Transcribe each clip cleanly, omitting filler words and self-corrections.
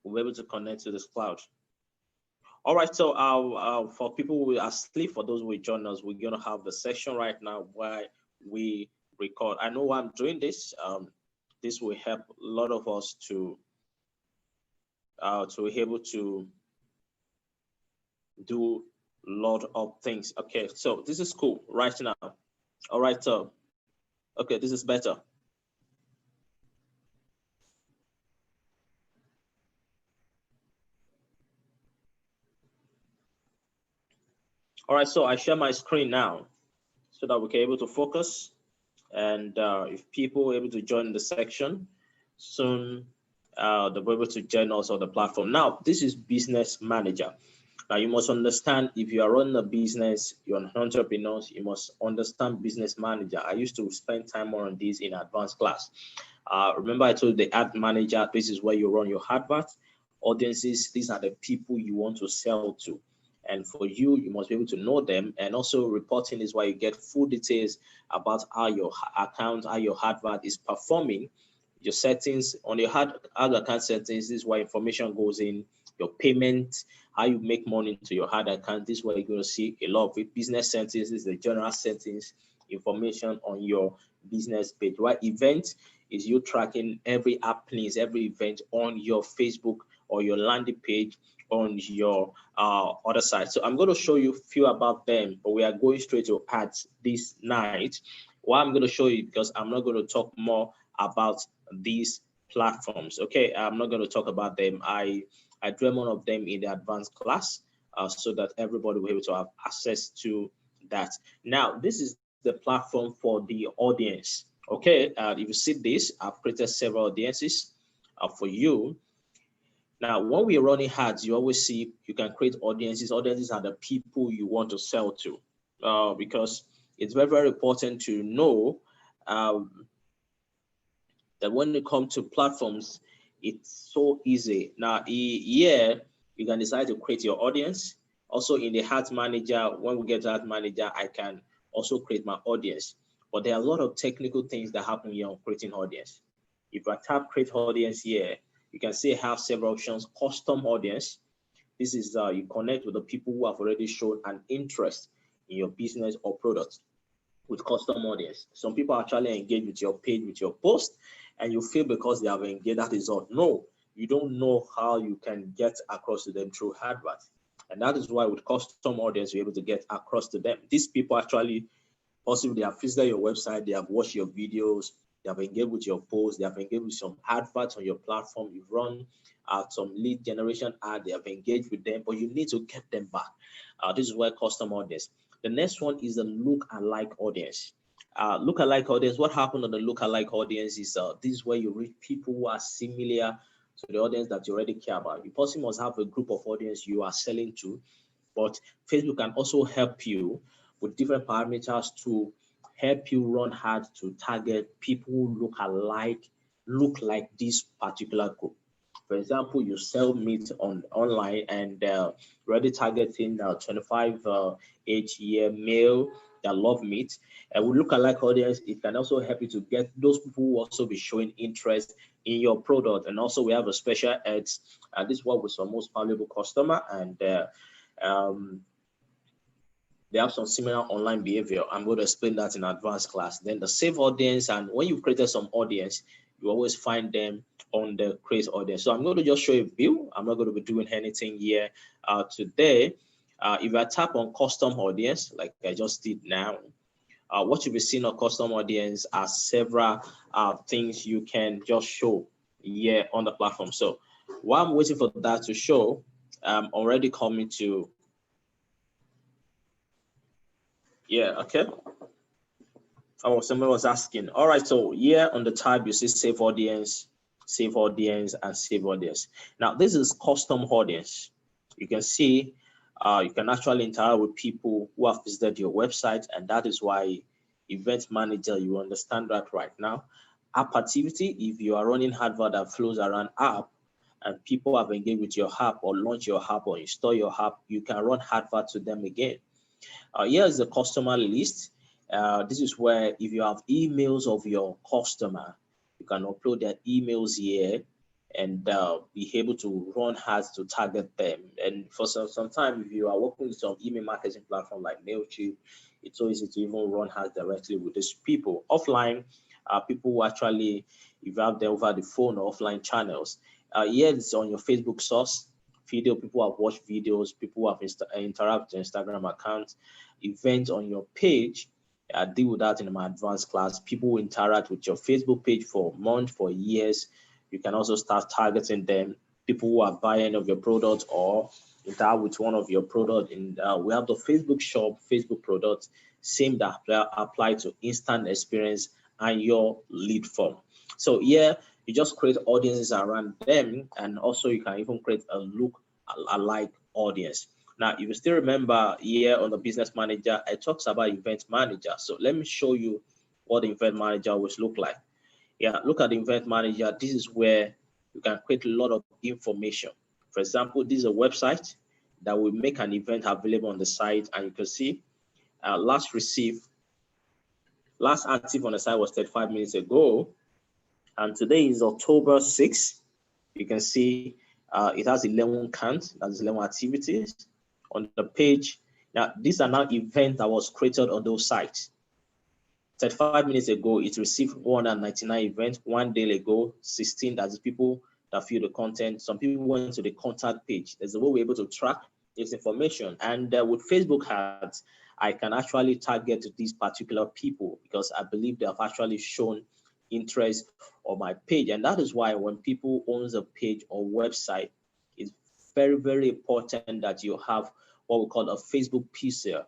we'll be able to connect to this cloud. All right, so for people who are asleep, for those who will join us, we're going to have the session right now where we record. I know why I'm doing this. This will help a lot of us to be able to do a lot of things. Okay, so this is cool right now. All right, so okay, this is better. All right, so I share my screen now so that we can able to focus. And if people are able to join the section soon, they'll be able to join us on the platform. Now, this is Business Manager. Now, you must understand, if you are running a business, you're an entrepreneur, you must understand Business Manager. I used to spend time on this in advanced class. Remember, I told you the ad manager, this is where you run your advert. Audiences, these are the people you want to sell to. And for you, you must be able to know them. And also reporting is why you get full details about how your account, how your advert is performing. Your settings on your ad account settings, this is why information goes in. Your payment, how you make money into your ad account, this is where you're going to see a lot of it. Business settings, this is the general settings, information on your business page. Right? Event is you tracking every happenings, every event on your Facebook or your landing page on your other side. So I'm going to show you a few about them, but we are going straight to ads this night. Why I'm going to show you, because I'm not going to talk more about these platforms. Okay, I'm not going to talk about them. I dream one of them in the advanced class so that everybody will be able to have access to that. Now, this is the platform for the audience. Okay, if you see this, I've created several audiences for you. Now, when we're running ads, you always see you can create audiences. Audiences are the people you want to sell to, because it's very, very important to know that when it comes to platforms, it's so easy. Now, here, you can decide to create your audience. Also, in the Ad Manager, when we get to Ad Manager, I can also create my audience. But there are a lot of technical things that happen here on creating audience. If I tap Create Audience here, you can see I have several options. Custom audience. This is you connect with the people who have already shown an interest in your business or product with custom audience. Some people actually engage with your page, with your post, and you feel because they have engaged, that is all. No, you don't know how you can get across to them through adverts. And that is why with custom audience, you're able to get across to them. These people actually, possibly they have visited your website, they have watched your videos, they have engaged with your posts, they have engaged with some adverts on your platform, you've run some lead generation ad, they have engaged with them, but you need to get them back. This is where custom audience. The next one is the look-alike audience. Look-alike audience, what happened on the look-alike audience is this is where you reach people who are similar to the audience that you already care about. You possibly must have a group of audience you are selling to, but Facebook can also help you with different parameters to help you run hard to target people who look like this particular group. For example, you sell meat online and already targeting 25 age year male that love meat. And we look alike audience. It can also help you to get those people who also be showing interest in your product. And also we have a special ads. This is what was our most valuable customer, and they have some similar online behavior. I'm going to explain that in advanced class. Then the save audience, and when you've created some audience, you always find them on the create audience. So I'm going to just show you a view. I'm not going to be doing anything here today. If I tap on custom audience, like I just did now, what you'll be seeing on custom audience are several things you can just show here on the platform. So while I'm waiting for that to show, I'm already coming to, yeah, okay. Oh, someone was asking. All right, so here on the tab, you see save audience, and save audience. Now, this is custom audience. You can see you can actually interact with people who have visited your website, and that is why event manager, you understand that right now. App activity, if you are running advert that flows around app and people have engaged with your app or launch your app or install your app, you can run advert to them again. Here is the customer list. This is where if you have emails of your customer, you can upload their emails here and be able to run ads to target them. And for some time, if you are working with some email marketing platform like Mailchimp, it's so easy to even run ads directly with these people. Offline, people who actually, if you have them over the phone or offline channels, it's on your Facebook source video. People have watched videos, people have interacted with Instagram accounts, events on your page. I deal with that in my advanced class. People will interact with your Facebook page for months, for years. You can also start targeting them. People who are buying of your product or interact with one of your product. And we have the Facebook shop, Facebook products, same that apply to instant experience and your lead form. So you just create audiences around them, and also you can even create a look-alike audience. Now, if you still remember here on the business manager, I talked about event manager. So let me show you what the event manager always look like. Look at the event manager. This is where you can create a lot of information. For example, this is a website that will make an event available on the site, and you can see last active on the site was 35 minutes ago, and today is October 6th. You can see it has 11 counts, that's 11 activities on the page. Now, these are now events that was created on those sites. 35 minutes ago, it received 199 events. 1 day ago, 16. That's people that view the content. Some people went to the contact page. There's a way we're able to track this information. And with Facebook ads, I can actually target these particular people because I believe they have actually shown interest on my page. And that is why when people owns a page or website, it's very, very important that you have what we call a Facebook pixel.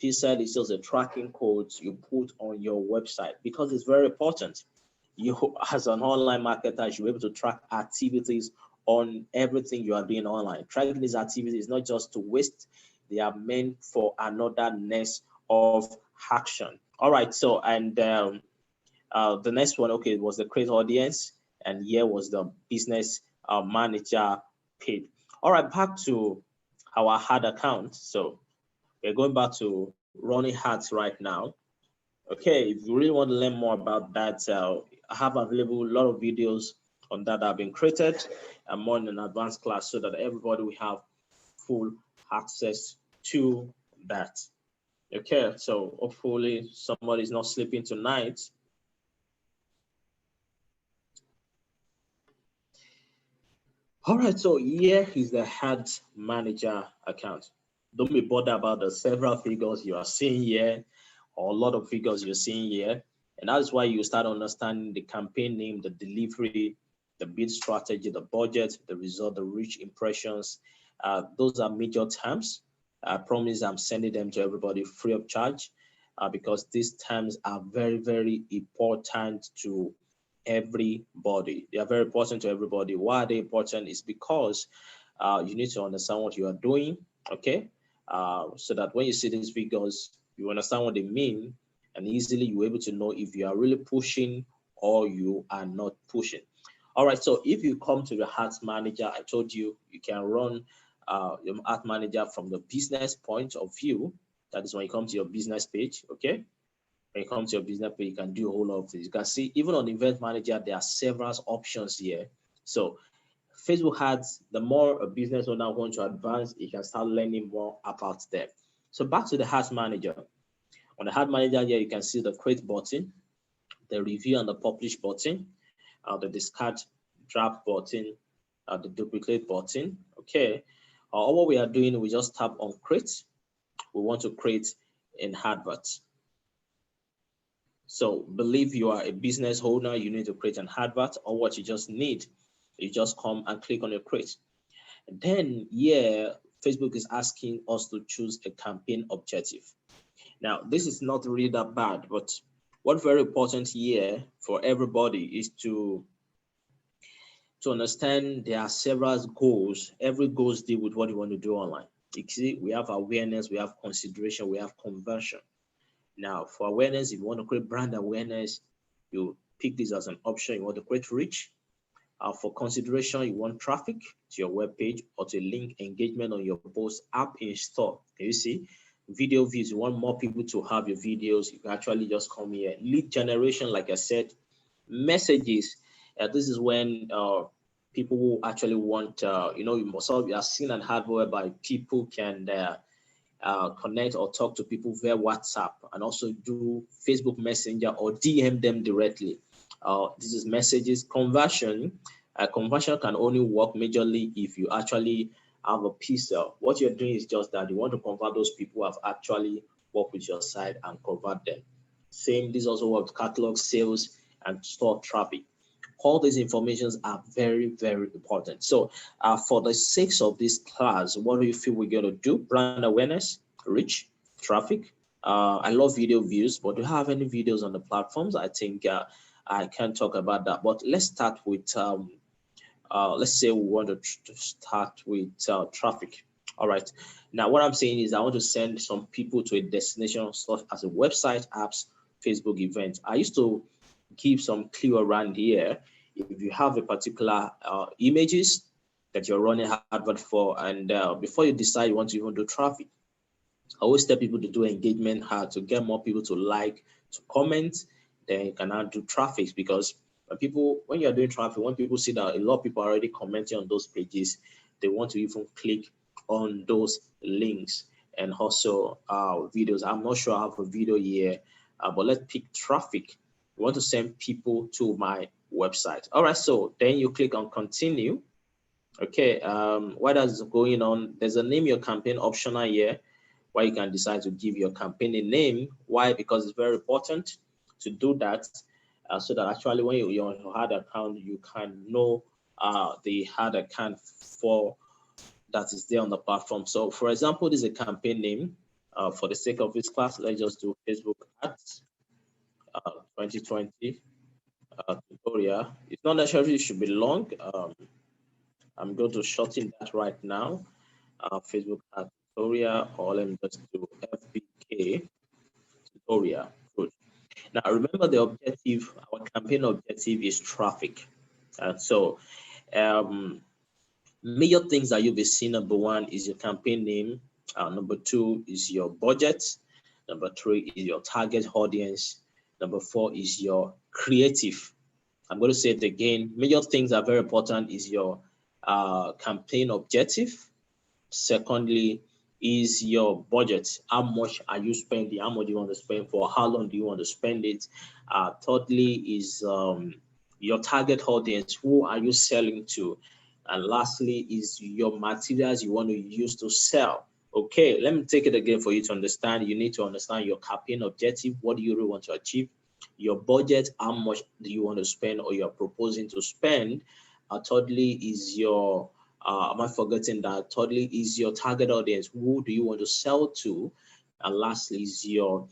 Pixel is just a tracking code you put on your website because it's very important. You, as an online marketer, you're able to track activities on everything you are doing online. Tracking these activities is not just to waste, they are meant for another next of action. All right, so and the next one, okay, was the create audience, and here was the business manager page. All right, back to our ad account. So we're going back to running ads right now. Okay, if you really want to learn more about that, I have available a lot of videos on that have been created and more in an advanced class so that everybody will have full access to that. Okay, so hopefully somebody's not sleeping tonight. All right, so here is the ad manager account. Don't be bothered about the several figures you are seeing here or a lot of figures you're seeing here. And that's why you start understanding the campaign name, the delivery, the bid strategy, the budget, the result, the reach, impressions. Those are major terms. I promise I'm sending them to everybody free of charge because these terms are very, very important to everybody. They are very important to everybody. Why are they important? Is because you need to understand what you are doing, okay? So that when you see these figures, you understand what they mean, and easily you're able to know if you are really pushing or you are not pushing. All right, so if you come to the ads manager, I told you, you can run your ad manager from the business point of view. That is when you come to your business page, okay? When you come to your business page, you can do a whole lot of things. You can see even on the event manager, there are several options here. So Facebook ads, the more a business owner wants to advance, you can start learning more about them. So back to the ads manager. On the ad manager here, you can see the create button, the review and the publish button, the discard draft button, the duplicate button. Okay. All what we are doing, we just tap on create. We want to create an advert. So believe you are a business owner, you need to create an advert, or what you just need, you just come and click on your create. And then Facebook is asking us to choose a campaign objective. Now, this is not really that bad, but what's very important here for everybody is to understand there are several goals. Every goal deal with what you want to do online. You see, we have awareness, we have consideration, we have conversion. Now, for awareness, if you want to create brand awareness, you pick this as an option. You want to create reach. For consideration, you want traffic to your web page or to link engagement on your post app install. Can you see? Video views, you want more people to have your videos, you can actually just come here. Lead generation, like I said. Messages, this is when people who actually want, you must have seen an ad whereby people can connect or talk to people via WhatsApp and also do Facebook Messenger or DM them directly. This is messages conversion. Conversion can only work majorly if you actually have a piece. What you're doing is just that you want to convert those people who have actually worked with your site and convert them. Same, this also works catalog sales and store traffic. All these informations are very, very important. So for the sakes of this class, what do you feel we're going to do? Brand awareness, reach, traffic. I love video views, but do you have any videos on the platforms? I think I can talk about that. But let's start with, let's say we want to start with traffic. All right. Now, what I'm saying is I want to send some people to a destination such as a website, apps, Facebook event. I used to give some clue around here. If you have a particular images that you're running advert for, and before you decide you want to even do traffic, I always tell people to do engagement hard to get more people to like, to comment, then you can now do traffic. Because when you're doing traffic, when people see that a lot of people are already commenting on those pages, they want to even click on those links and also videos. I'm not sure I have a video here, but let's pick traffic. We want to send people to my website. All right, so then you click on continue. Okay, what is going on? There's a name your campaign optional here, where you can decide to give your campaign a name. Why? Because it's very important to do that, so that actually when you're on your ad account, you can know the ad account for that is there on the platform. So for example, this is a campaign name. For the sake of this class, let's just do Facebook ads 2020 tutorial. It's not necessarily it should be long. I'm going to shorten that right now. Facebook ad tutorial, or let me just do FBK tutorial. Good. Now remember the objective, our campaign objective is traffic. And so major things that you'll be seeing: number one is your campaign name, number two is your budget, number three is your target audience, number four is your creative. I'm going to say it again. Major things are very important is your campaign objective. Secondly, is your budget. How much are you spending? How much do you want to spend for? How long do you want to spend it? Thirdly, is your target audience. Who are you selling to? And lastly, is your materials you want to use to sell. Okay, let me take it again for you to understand. You need to understand your campaign objective. What do you really want to achieve? Your budget. How much do you want to spend or you're proposing to spend? Thirdly, is your am I forgetting that? Thirdly, is your target audience. Who do you want to sell to? And lastly, is your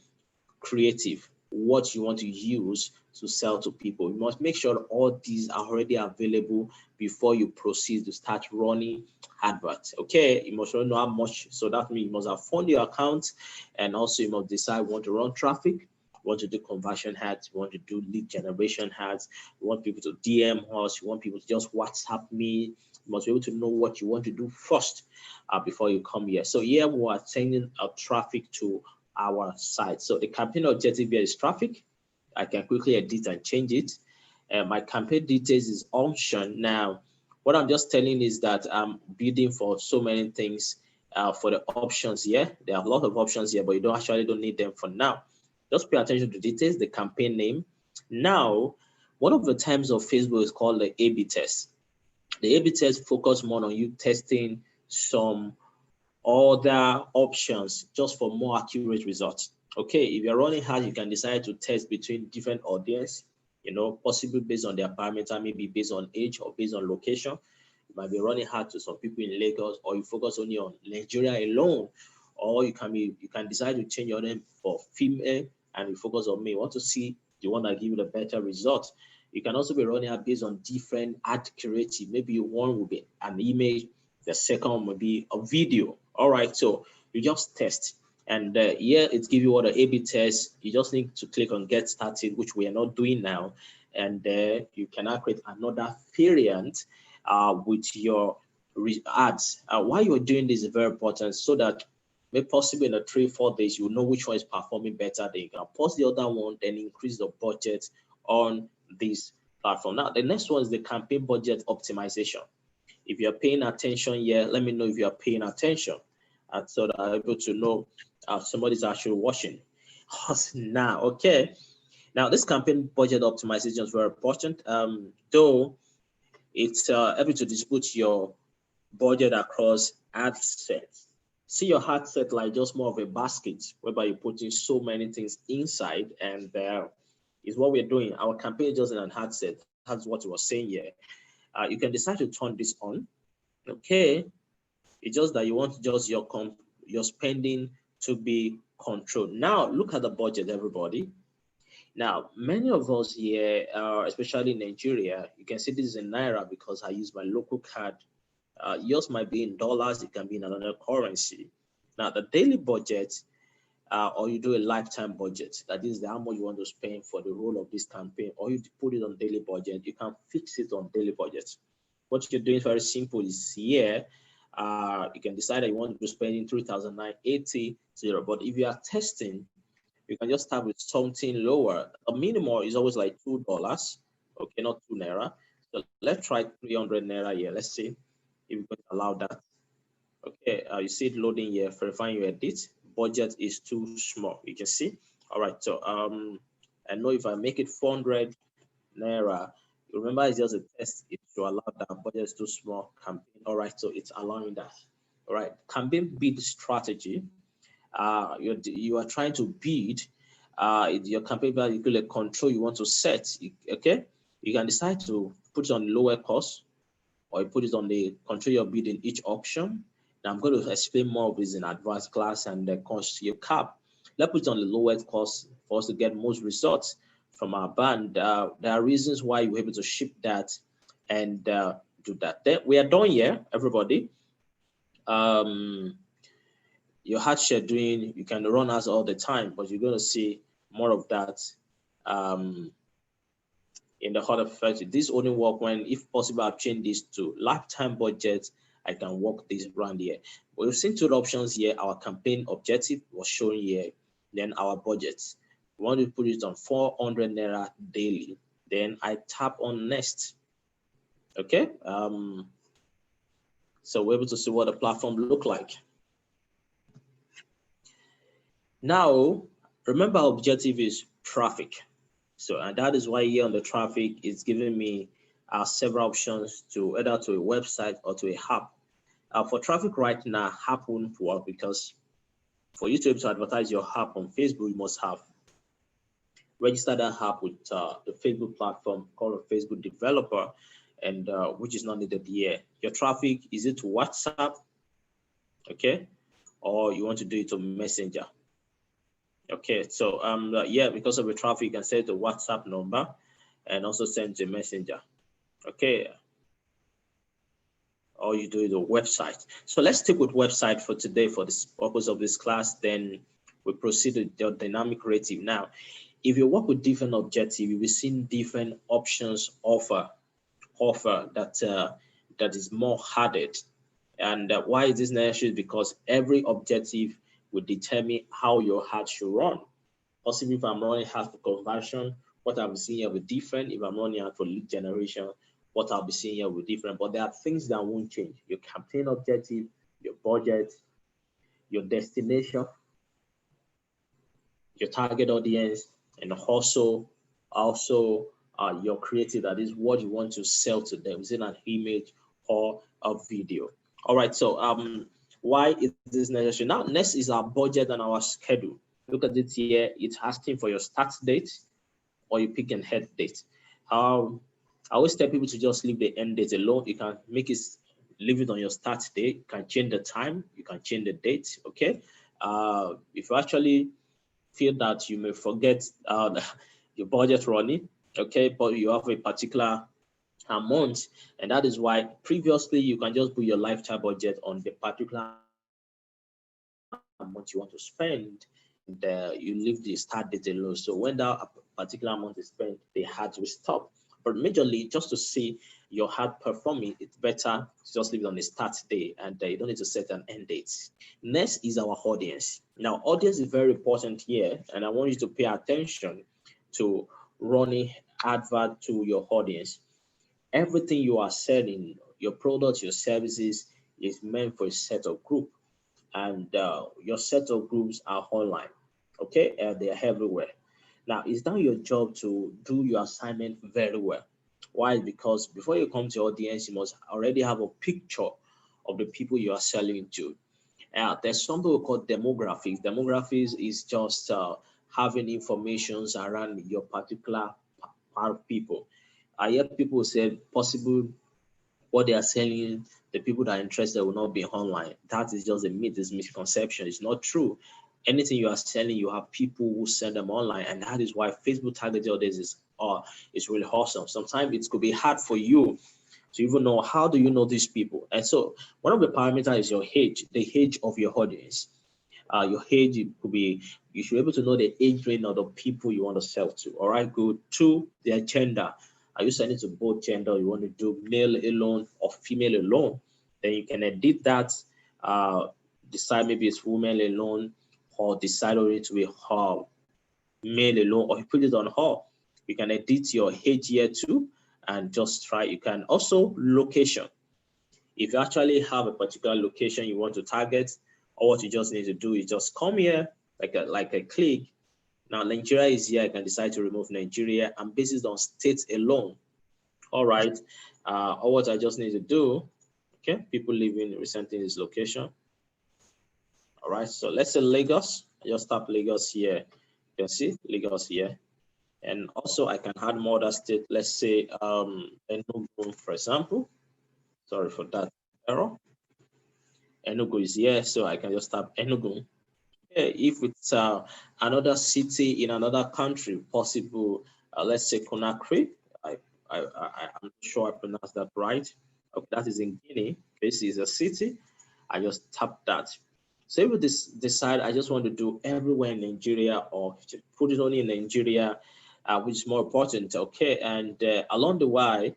creative. What you want to use to sell to people. You must make sure all these are already available before you proceed to start running adverts. Okay, you must know how much. So that means you must have funded your account, and also you must decide you want to run traffic, you want to do conversion ads, you want to do lead generation ads, you want people to DM us, you want people to just WhatsApp me. You must be able to know what you want to do first before you come here. So here we are sending out traffic to our site. So the campaign objective here is traffic. I can quickly edit and change it. My campaign details is option. Now, what I'm just telling is that I'm bidding for so many things for the options here. There are a lot of options here, but you don't need them for now. Just pay attention to details, the campaign name. Now, one of the terms of Facebook is called the A/B test. The A/B test focus more on you testing some other options just for more accurate results. Okay, if you're running hard, you can decide to test between different audience, possibly based on their parameter, maybe based on age or based on location. You might be running hard to some people in Lagos, or you focus only on Nigeria alone, or you can decide to change your name for female and you focus on me. You want to see the one that give you the better result. You can also be running out based on different ad creative. Maybe one will be an image, the second one will be a video. All right, so you just test. And here it's give you what an A/B test. You just need to click on get started, which we are not doing now. And you can now create another variant with your ads. Why you're doing this is very important, so that maybe possibly in the 3-4 days, you know which one is performing better. Then you can pause the other one, then increase the budget on this platform. Now, the next one is the campaign budget optimization. If you're paying attention here, let me know if you are paying attention, and so that I'm able to know somebody's actually watching us now. Okay. Now, this campaign budget optimization is very important. Though it's able to distribute your budget across ad sets. See your ad set like just more of a basket whereby you put in so many things inside, and is what we're doing. Our campaign is just in an ad set. That's what we were saying here. You can decide to turn this on. Okay, it's just that you want just your spending to be controlled. Now look at the budget, everybody. Now many of us here, especially in Nigeria, you can see this is in Naira because I use my local card. Yours might be in dollars, it can be in another currency. Now the daily budget, or you do a lifetime budget, that is how much you want to spend for the role of this campaign, or you put it on daily budget. You can fix it on daily budget. What you're doing is very simple. Is here, you can decide that you want to spend in 3,980, but if you are testing, you can just start with something lower. A minimum is always like $2, okay, not 2 Naira. So let's try 300 Naira here. Let's see if we can allow that. Okay, you see it loading here, verifying your edit. Budget is too small, you can see. All right, so I know if I make it 400 Naira, remember it's just a test. It to allow that budget is too small campaign. All right, so it's allowing that. All right, campaign bid strategy. You are trying to bid your campaign particular control you want to set. Okay, you can decide to put it on lower cost, or you put it on the control your bid in each option. Now I'm going to explain more of this in advanced class and the cost you cap. Let's put it on the lowest cost for us to get most results from our band. There are reasons why you're able to ship that and do that. Then we are done here, everybody. Your hard scheduling, you can run ads all the time, but you're going to see more of that in the hot effect. This only work when, if possible, I've changed this to lifetime budget. I can work this around here. We've seen two options here. Our campaign objective was shown here. Then our budgets. We want to put it on 400 Naira daily. Then I tap on next. Okay. So we're able to see what the platform look like. Now, remember our objective is traffic. So, and that is why here on the traffic, it's giving me several options to either to a website or to a app. For traffic right now, app won't work because for you to be able to advertise your app on Facebook, you must have registered that app with the Facebook platform called a Facebook developer, and which is not needed here. Your traffic, is it to WhatsApp? Okay, or you want to do it to Messenger? Okay, so yeah, because of the traffic, you can send the WhatsApp number and also send to Messenger. Okay, or you do the website. So let's stick with website for today for this purpose of this class. Then we proceed with the dynamic creative. Now, if you work with different objectives, you will see different options offer that that is more hardened. And why is this necessary? Because every objective will determine how your ad should run. Possibly if I'm running ad for conversion, what I'll be seeing here will be different. If I'm running ad for lead generation, what I'll be seeing here will be different. But there are things that won't change. Your campaign objective, your budget, your destination, your target audience, and also your creative, that is what you want to sell to them. Is it an image or a video? All right, so why is this necessary? Now, next is our budget and our schedule. Look at it here. It's asking for your start date, or you pick an end date. I always tell people to just leave the end date alone. You can make it, leave it on your start date. You can change the time. You can change the date. Okay. If you actually feel that you may forget your budget running, okay, but you have a particular amount, and that is why previously you can just put your lifetime budget on the particular amount you want to spend, and you leave the start date alone. So when that particular amount is spent, the ads will stop. But majorly, just to see your ad performing, it's better to just leave it on the start day, and you don't need to set an end date. Next is our audience. Now, audience is very important here, and I want you to pay attention to running advert to your audience. Everything you are selling, your products, your services, is meant for a set of group, and your set of groups are online. Okay, and they are everywhere. Now, it's now your job to do your assignment very well. Why? Because before you come to your audience, you must already have a picture of the people you are selling to. There's something we call demographics. Demographics is just having informations around your particular part of people. I hear people say possible what they are selling, the people that are interested will not be online. That is just a myth, it's misconception. It's not true. Anything you are selling, you have people who send them online, and that is why Facebook targeting audience is really awesome. Sometimes it could be hard for you to even know how do you know these people. And so one of the parameters is your age, the age of your audience. Your age, it could be, you should be able to know the age range of the people you want to sell to. All right, good. Two, their gender. Are you selling to both gender? You want to do male alone or female alone? Then you can edit that. Decide maybe it's women alone, or decide on it to be male alone, or you put it on her. You can edit your age here too, and just try. You can also location. If you actually have a particular location you want to target, or what you just need to do is just come here, like a click. Now Nigeria is here. I can decide to remove Nigeria and based on states alone. All right. Or what I just need to do. Okay, people living recently in this location. All right. So let's say Lagos. I just tap Lagos here. You can see Lagos here. And also I can add more other state. Let's say Enugu, for example. Sorry for that error. Enugu is here, so I can just tap Enugu. If it's another city in another country, possible, let's say Conakry. I'm not sure I pronounced that right. Okay, that is in Guinea. This is a city. I just tap that. So if you decide I just want to do everywhere in Nigeria, or put it only in Nigeria, which is more important. Okay, and along the way,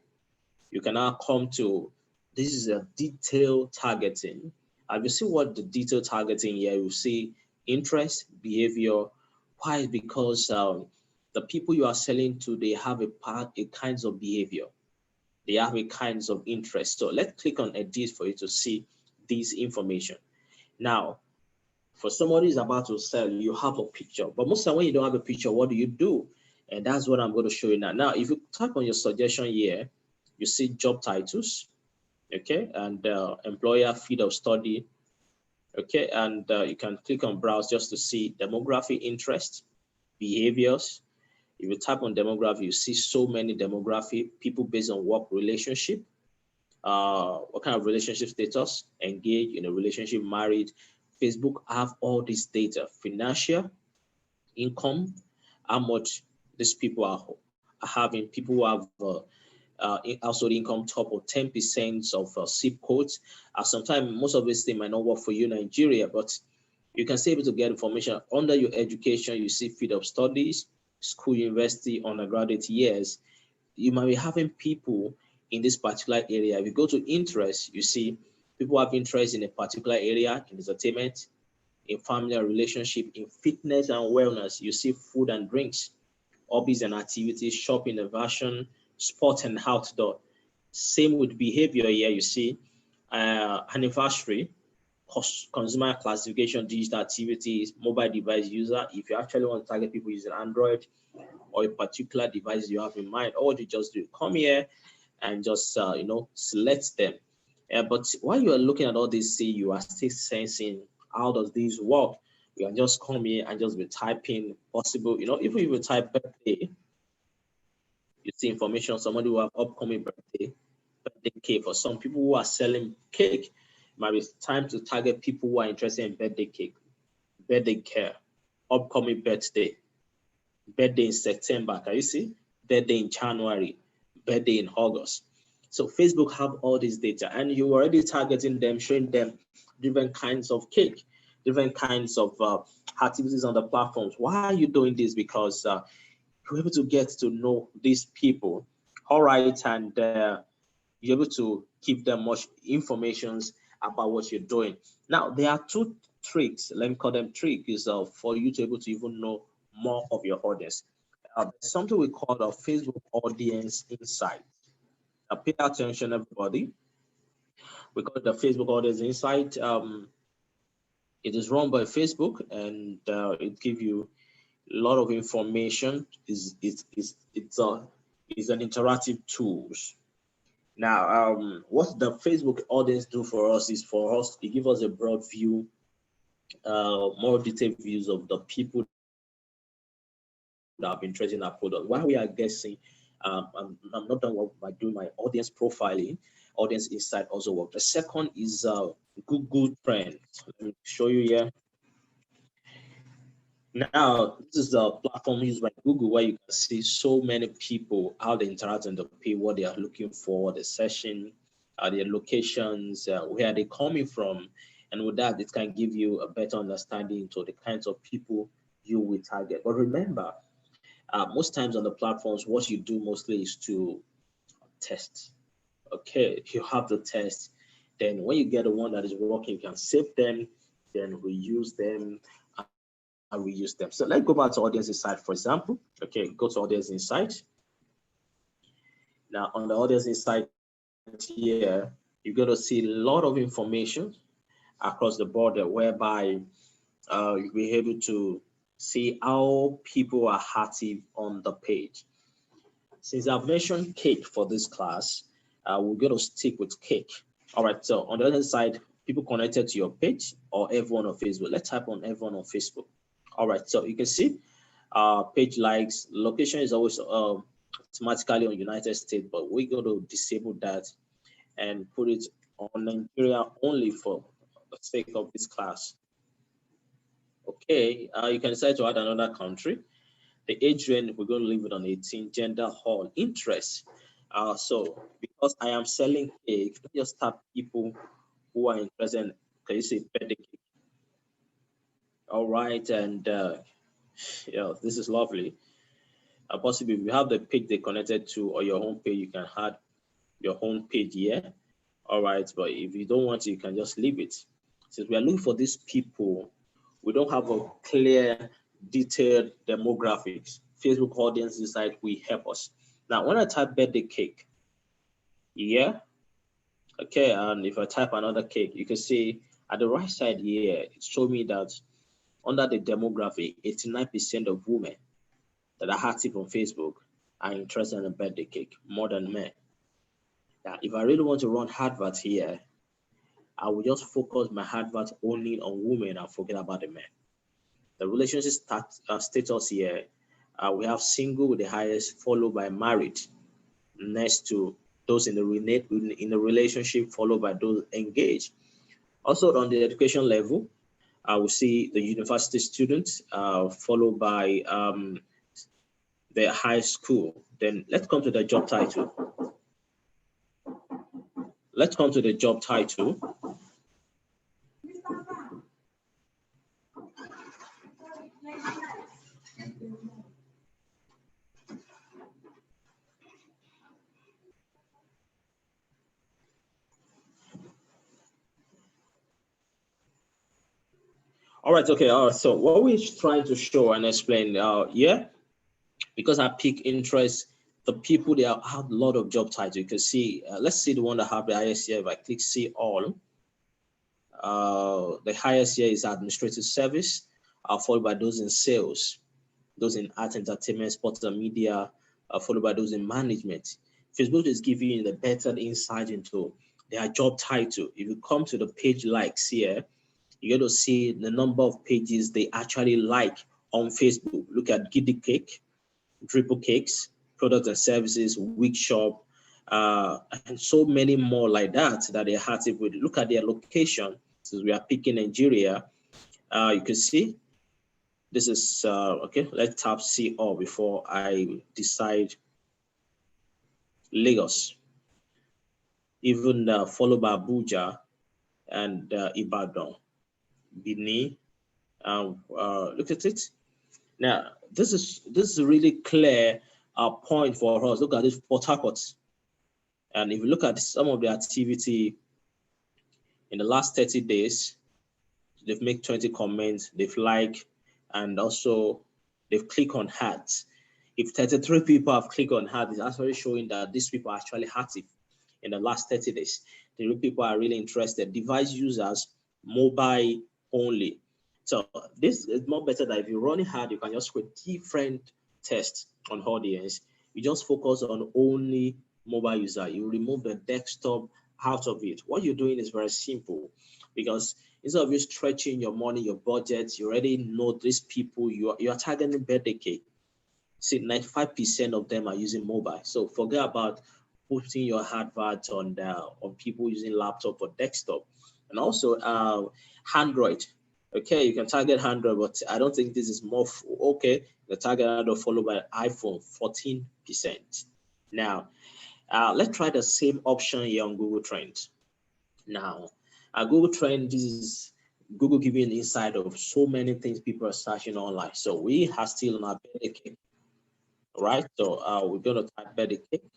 you can now come to, this is a detailed targeting. You see what the detailed targeting here, you see interest, behavior. Why? Because the people you are selling to, they have a kinds of behavior. They have a kinds of interest. So let's click on edit for you to see this information. Now, for somebody who's about to sell, you have a picture. But most of the time when you don't have a picture, what do? And that's what I'm going to show you now. Now, if you type on your suggestion here, you see job titles, okay, and employer, field of study, okay, and you can click on browse just to see demography, interest, behaviors. If you type on demography, you see so many demography, people based on work relationship, what kind of relationship status, engaged in a relationship, married. Facebook have all this data, financial, income, how much these people are having, people who have household income top of 10% of zip codes. Sometimes most of this thing might not work for you in Nigeria, but you can still able to get information under your education. You see field of studies, school, university, undergraduate years. You might be having people in this particular area. If you go to interest, you see people have interest in a particular area, in entertainment, in family and relationship, in fitness and wellness. You see food and drinks, hobbies and activities, shopping and fashion, sport and outdoor. Same with behavior here. You see anniversary, consumer classification, digital activities, mobile device user. If you actually want to target people using Android or a particular device you have in mind, all you just do, come here and just select them. But while you are looking at all this, see, you are still sensing how does this work. You can just come here and just be typing possible, even if you type birthday, you see information, somebody who have upcoming birthday cake. For some people who are selling cake, it might be time to target people who are interested in birthday cake, birthday care, upcoming birthday in September. Can you see? Birthday in January, birthday in August. So Facebook have all this data, and you're already targeting them, showing them different kinds of cake, different kinds of activities on the platforms. Why are you doing this? Because you're able to get to know these people, all right, and you're able to give them much information about what you're doing. Now, there are two tricks, let me call them tricks, for you to be able to even know more of your audience. There's something we call a Facebook Audience Insight. Now, pay attention, everybody. We call it the Facebook Audience Insight. It is run by Facebook, and it gives you a lot of information. It's an interactive tools. Now, what the Facebook audience do for us is it gives us a broad view, more detailed views of the people that have been interested in our product. While we are guessing, I'm not done by doing my audience profiling. Audience insight also work. The second is Google Trends. Let me show you here. Now, this is the platform used by Google where you can see so many people, how they interact on the page, what they are looking for, the session, their locations, where they're coming from. And with that, it can give you a better understanding to the kinds of people you will target. But remember, most times on the platforms, what you do mostly is to test. Okay, you have the test. Then when you get the one that is working, you can save them, then reuse them, and reuse them. So let's go back to Audience Insight, for example. Okay, go to Audience Insight. Now, on the Audience Insight here, you're going to see a lot of information across the board whereby you'll be able to see how people are active on the page. Since I've mentioned cake for this class, we're going to stick with cake. All right, so on the other side, people connected to your page or everyone on Facebook. Let's type on everyone on Facebook. All right, so you can see page likes. Location is always automatically on United States, but we're going to disable that and put it on Nigeria only for the sake of this class. Okay, you can decide to add another country. The age range, we're going to leave it on 18. Gender, all, interest. So because I am selling cake, let me just tap people who are interested. Can you see birthday cake? All right, and yeah, this is lovely. Possibly if you have the page they connected to or your home page, you can add your home page here. All right, but if you don't want it, you can just leave it. Since we are looking for these people, we don't have a clear, detailed demographics. Facebook Audience Insight will help us. Now, when I type birthday cake, yeah, okay, and if I type another cake, you can see at the right side here, it showed me that under the demographic, 89% of women that are active on Facebook are interested in a birthday cake more than men. Now, if I really want to run advert here, I will just focus my advert only on women and forget about the men. The relationship status here, we have single with the highest, followed by married, next to those in the relationship, followed by those engaged. Also on the education level, we see the university students, followed by the high school. Then let's come to the job title. Let's come to the job title. All right, okay. So what we're trying to show and explain, yeah, because I pick interest, the people they have a lot of job titles. You can see, let's see the one that have the highest here. If I click see all, the highest here is administrative service, followed by those in sales, those in art, entertainment, sports and media, followed by those in management. Facebook is giving you the better insight into their job title. If you come to the page likes here, you're going to see the number of pages they actually like on Facebook. Look at Giddy Cake, Dripple Cakes, products and services, Wig Shop, and so many more like that they're active with. Look at their location. Since we are picking Nigeria, you can see this is, okay, let's tap see all before I decide Lagos, even followed by Abuja and Ibadan, Benin. Look at it. Now, this is a really clear point for us. Look at this, Port Harcourt. And if you look at some of the activity in the last 30 days, they've made 20 comments, they've liked, and also they've clicked on hats. If 33 people have clicked on ad, it's actually showing that these people are actually active in the last 30 days. The people are really interested. Device users, mobile only. So this is more better that if you're running hard, you can just create different tests on audience. You just focus on only mobile user. You remove the desktop out of it. What you're doing is very simple, because instead of you stretching your money, your budget, you already know these people. You are targeting birthday cake. See, 95% of them are using mobile. So forget about putting your advert on people using laptop or desktop. And also Android. Okay, you can target Android, but I don't think this is more okay. The target Android followed by iPhone, 14%. Now, let's try the same option here on Google Trends. Now, Google Trend, this is Google giving an insight of so many things people are searching online. So we are still on our birthday cake. All right, so we're going to type birthday cake.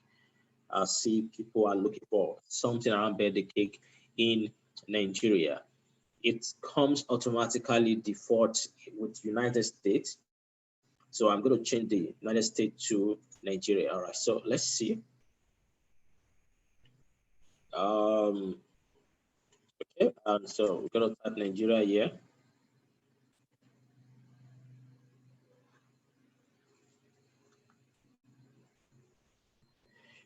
See, people are looking for something around birthday cake in Nigeria. It comes automatically default with United States. So I'm going to change the United States to Nigeria. All right, so let's see. Okay, and so we're going to type Nigeria here.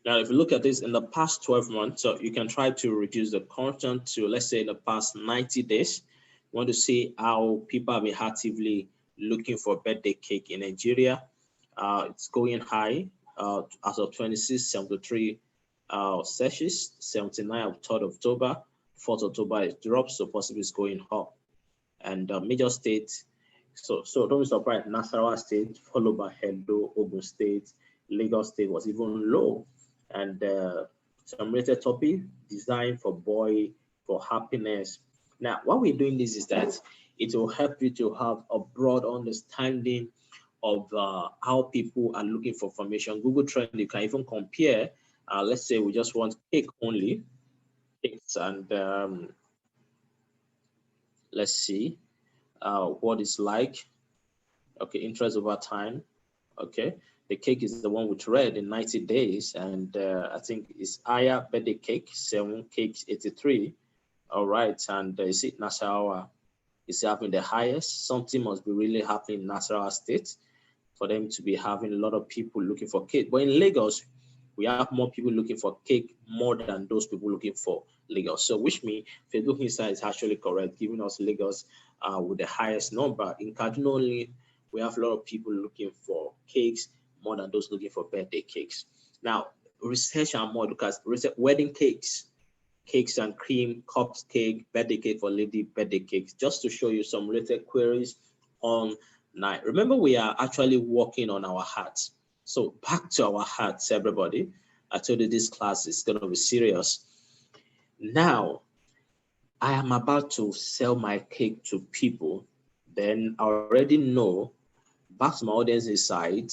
Now, if you look at this in the past 12 months, so you can try to reduce the content to, let's say, in the past 90 days. You want to see how people have been actively looking for birthday cake in Nigeria. It's going high as of 26, 73 searches, 79 of 3rd October, 4th October it drops, so possibly it's going up. And major states, so don't be surprised, Nasarawa State, followed by Edo, Ogun State, Lagos State was even low. And some related topic, design for boy, for happiness. Now, what we're doing this is that it will help you to have a broad understanding of how people are looking for information. Google Trend, you can even compare. Let's say we just want cake only, cakes, and let's see what it's like. Okay, interest over time. Okay, the cake is the one with red in 90 days, and I think it's higher birthday cake, 7 cakes 83. All right, and is it Nasarawa is having the highest? Something must be really happening in Nasarawa State for them to be having a lot of people looking for cake. But in Lagos, we have more people looking for cake more than those people looking for Lagos. So which means Facebook Insight is actually correct, giving us Lagos with the highest number. In Kaduna only, we have a lot of people looking for cakes more than those looking for birthday cakes. Now, research and more because wedding cakes, cakes and cream, cupcake, birthday cake for lady, birthday cakes, just to show you some related queries on night. Remember, we are actually working on our hearts. So back to our hearts, everybody. I told you this class is going to be serious. Now, I am about to sell my cake to people. Then I already know, back to my audience inside,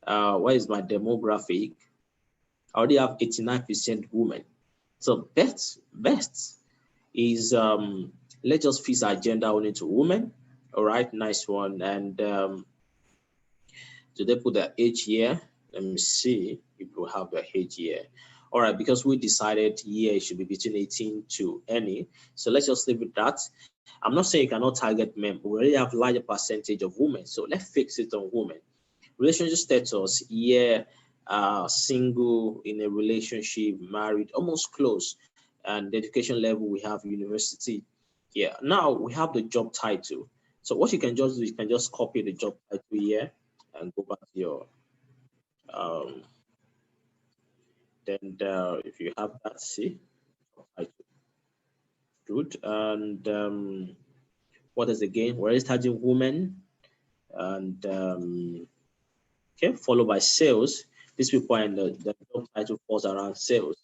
what is my demographic? I already have 89% women. So best is let's just fix our gender only to women. All right, nice one. And do they put their age here? Let me see if we have their age here. All right, because we decided it should be between 18 to any. So let's just leave it that. I'm not saying you cannot target men, but we already have larger percentage of women. So let's fix it on women. Relationship status, single, in a relationship, married, almost close. And the education level, we have university. Yeah, now we have the job title. So what you can just do, you can just copy the job title here and go back to your then if you have that, see, good. And what is again? We're starting women, and okay, followed by sales. These people are in the job title falls around sales.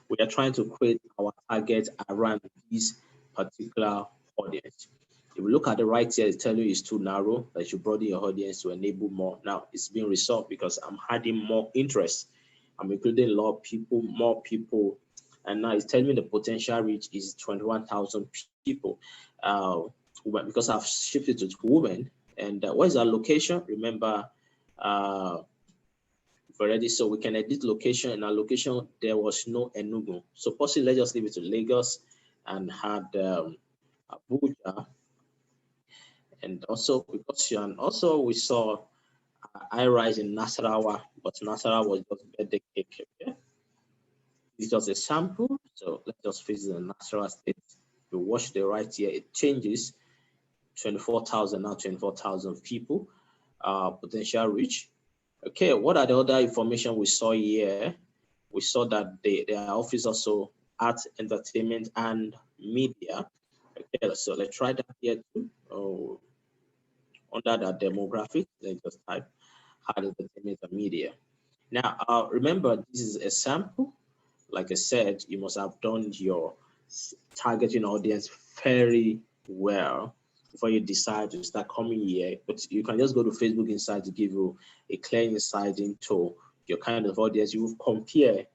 We are trying to create our target around this particular audience. If you look at the right here, it's telling you it's too narrow, that you broaden your audience to enable more. Now it's being resolved because I'm adding more interest. I'm including a lot of people, more people, and now it's telling me the potential reach is 21,000 people. Because I've shifted to women. And what is our location? Remember, already, so we can edit location. In our location, there was no Enugu. So possibly let's just leave it to Lagos and had Abuja. And also because also we saw I rise in Nasarawa, but Nasarawa was just birthday cake. Okay, it's just a sample. So let's just visit the Nasarawa state. You watch the right here, it changes 24,000 now 24,000 people, potential reach. Okay, what are the other information we saw here? We saw that their office also arts, entertainment, and media. Okay, so let's try that here too. Oh, under that demographic, let's just type art, entertainment, and media. Now, remember, this is a sample. Like I said, you must have done your targeting audience very well before you decide to start coming here. But you can just go to Facebook Insight to give you a clear insight into your kind of audience. You will compare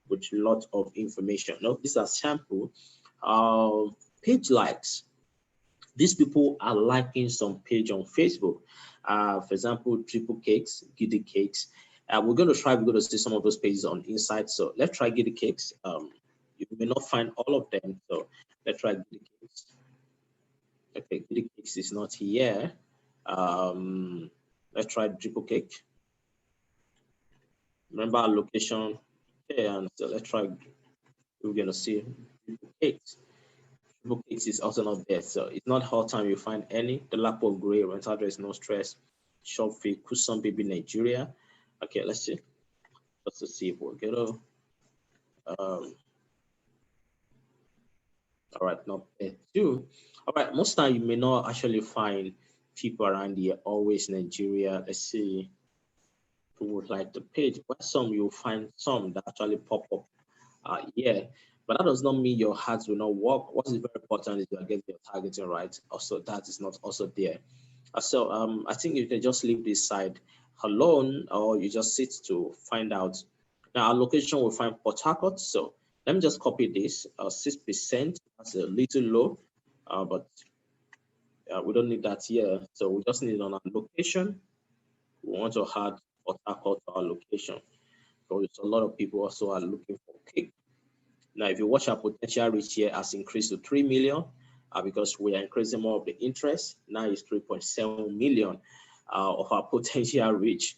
with a lot of information. Now, these are sample page likes. These people are liking some page on Facebook. For example, Triple Cakes, Giddy Cakes. We're going to see some of those pages on Insight. So let's try Giddy Cakes. You may not find all of them. So let's try Giddy Cakes. Okay, Giddy Cakes is not here. Let's try Triple Cake. Remember our location. Okay, and so let's try. We're going to see Triple Cakes. Triple Cakes is also not there. So it's not all time you find any. The Lapo Gray, rental address, no stress. Shop fee, Kusan Baby, Nigeria. Okay, let's see. Just to see if we'll get a all right, not there too. All right, most time you may not actually find people around here, always Nigeria. Let's see who would like the page. But some you'll find some that actually pop up yeah, but that does not mean your ads will not work. What is very important is you are getting your targeting right. Also, that is not also there. So I think you can just leave this side alone, or you just sit to find out. Now our location will find Port Harcourt. So let me just copy this. 6%. That's a little low, but we don't need that here. So we just need it on our location. We want to add Port Harcourt to our location. So a lot of people also are looking for cake. Now, if you watch our potential reach here has increased to 3 million because we are increasing more of the interest. Now it's 3.7 million of our potential reach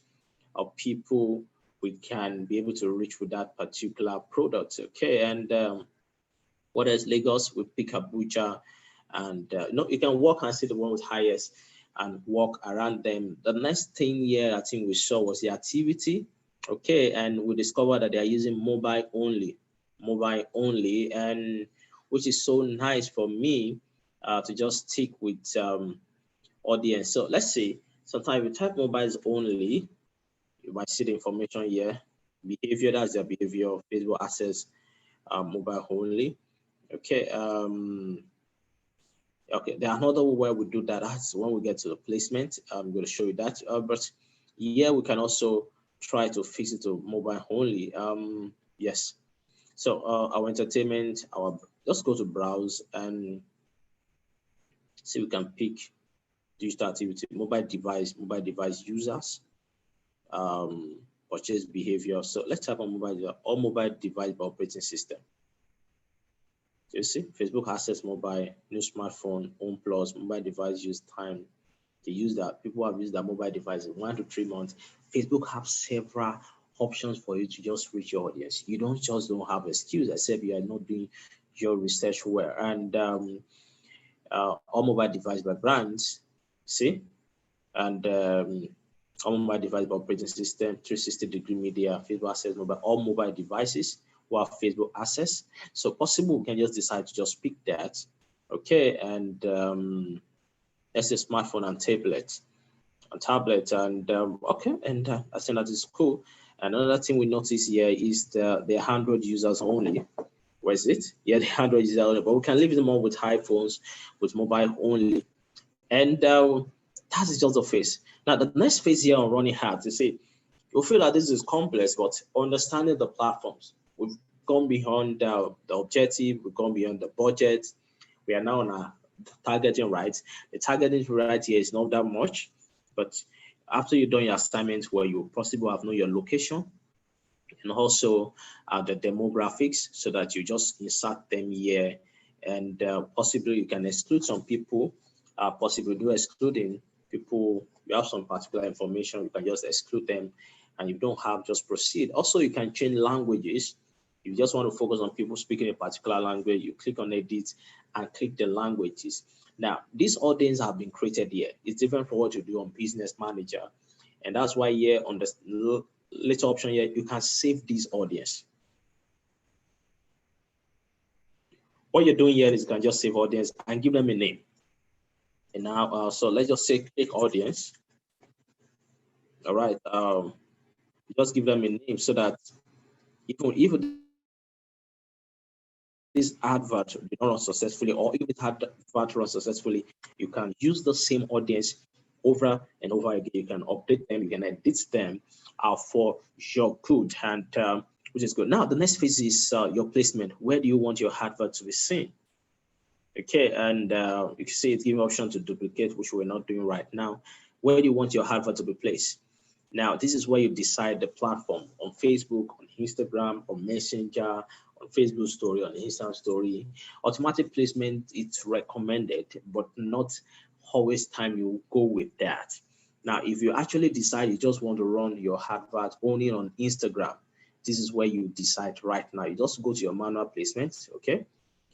of people we can be able to reach with that particular product. Okay, and what else? Lagos, we pick Abuja, and you can walk and see the one with highest and walk around them. The next thing here I think we saw was the activity. Okay, and we discovered that they are using mobile only, and which is so nice for me to just stick with audience. So let's see. Sometimes you type mobiles only, you might see the information here. Behavior, that's their behavior of Facebook access, mobile only. Okay. Okay, there's another way we do that. That's when we get to the placement. I'm going to show you that. But here we can also try to fix it to mobile only. Yes. So our entertainment, let's go to browse and see we can pick digital activity, mobile device users, purchase behavior. So let's type on mobile device by operating system. So you see, Facebook access mobile, new smartphone, Home Plus, mobile device use time. They use that. People have used that mobile device in 1 to 3 months. Facebook have several options for you to just reach your audience. You don't have excuse except you are not doing your research well. And all mobile device by brands, see, and all mobile device by operating system, 360-degree media, Facebook access mobile, all mobile devices who have Facebook access. So possible we can just decide to just pick that, okay, and that's a smartphone and tablet, and okay, and I think that is cool. Another thing we notice here is the 100 users only. Where is it? Yeah, the 100 users only, but we can leave them all with iPhones, with mobile only. And that is just the phase. Now, the next phase here on running ads, you see, you'll feel that this is complex, but understanding the platforms, we've gone beyond the objective, we've gone beyond the budget. We are now on our targeting right. The targeting right here is not that much, but after you've done your assignment, where you possibly have known your location and also the demographics, so that you just insert them here, and possibly you can exclude some people. Possibly do excluding people. You have some particular information, you can just exclude them, and you don't have, just proceed. Also, you can change languages. If you just want to focus on people speaking a particular language, you click on edit and click the languages. Now, this audience have been created here. It's different from what you do on Business Manager. And that's why here on the little option here, you can save this audience. What you're doing here is you can just save audience and give them a name. And now, so let's just say click audience. All right. Just give them a name, so that even if this advert did not run successfully, or if it had advert run successfully, you can use the same audience over and over again. You can update them, you can edit them for your good, and which is good. Now, the next phase is your placement. Where do you want your advert to be seen? Okay, and you can see it's giving option to duplicate, which we're not doing right now. Where do you want your advert to be placed? Now, this is where you decide the platform: on Facebook, on Instagram, on Messenger, on Facebook story, on Instagram story. Automatic placement, it's recommended, but not always time you go with that. Now, if you actually decide you just want to run your advert only on Instagram, this is where you decide right now. You just go to your manual placement, okay?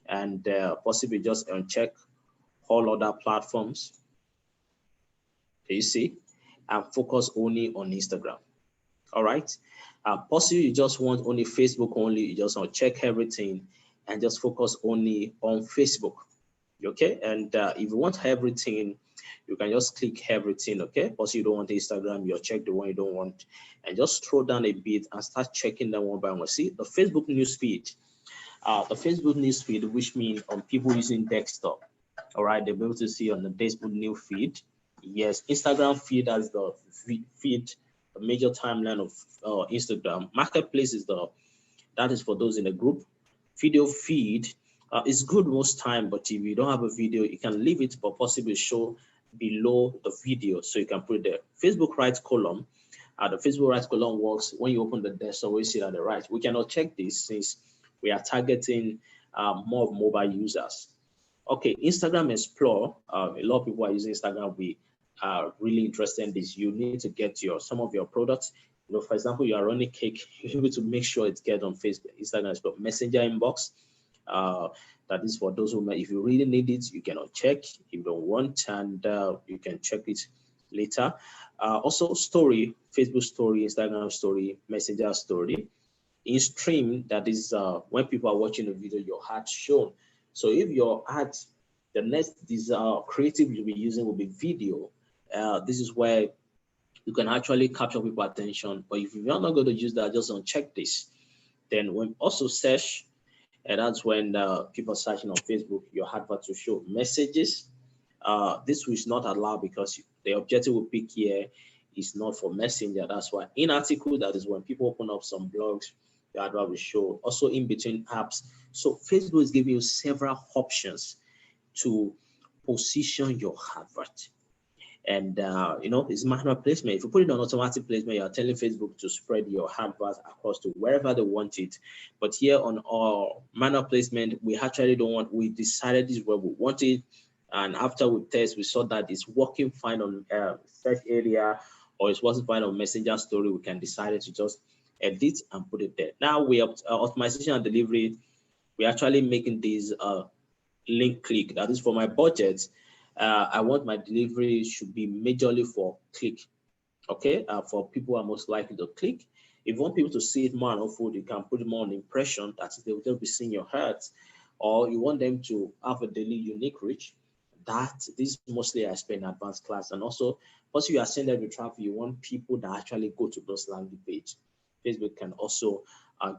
And possibly just uncheck all other platforms. You see, and focus only on Instagram. All right. Possibly you just want only Facebook only. You just want to check everything and just focus only on Facebook. Okay. And if you want everything, you can just click everything. Okay. Also, you don't want Instagram, you'll check the one you don't want, and just scroll down a bit and start checking them one by one. See the Facebook newsfeed. The Facebook newsfeed, which means on people using desktop. All right, they'll be able to see on the Facebook new feed. Yes, Instagram feed as the feed, the major timeline of Instagram. Marketplace is that is for those in a group. Video feed is good most time, but if you don't have a video, you can leave it, but possibly show below the video, so you can put it there. Facebook right column. The Facebook right column works when you open the desktop. We see it at the right. We cannot check this since we are targeting more mobile users. Okay, Instagram Explore. A lot of people are using Instagram. We are really interested in this. You need to get some of your products. You know, for example, you are running cake. You're able to make sure it gets on Facebook, Instagram Explore, Messenger inbox. That is for those who, if you really need it, you cannot check. If you don't want, and you can check it later. Also, story, Facebook story, Instagram story, Messenger story. In stream, that is when people are watching the video, your ad shown. So if your ad, the next creative you'll be using will be video. This is where you can actually capture people's attention. But if you're not going to use that, just uncheck this. Then when also search, and that's when people are searching on Facebook, your advert to show messages. This is not allowed because the objective we pick here is not for Messenger. That's why in article, that is when people open up some blogs, the advert will show. Also in between apps. So Facebook is giving you several options to position your advert. And you know, it's manual placement. If you put it on automatic placement, you're telling Facebook to spread your advert across to wherever they want it. But here on our manual placement, we actually don't want. We decided this is where we want it, and after we test, we saw that it's working fine on search area, or it's working fine on Messenger story. We can decide to just edit and put it there. Now we have optimization and delivery. We're actually making these link click. That is for my budget. I want my delivery should be majorly for click. Okay, for people who are most likely to click. If you want people to see it more on food, you can put it more on impression. That is, they will just be seeing your ads. Or you want them to have a daily unique reach. That this mostly I spend in advanced class. And also, once you are sending the traffic, you want people that actually go to those landing page. Facebook can also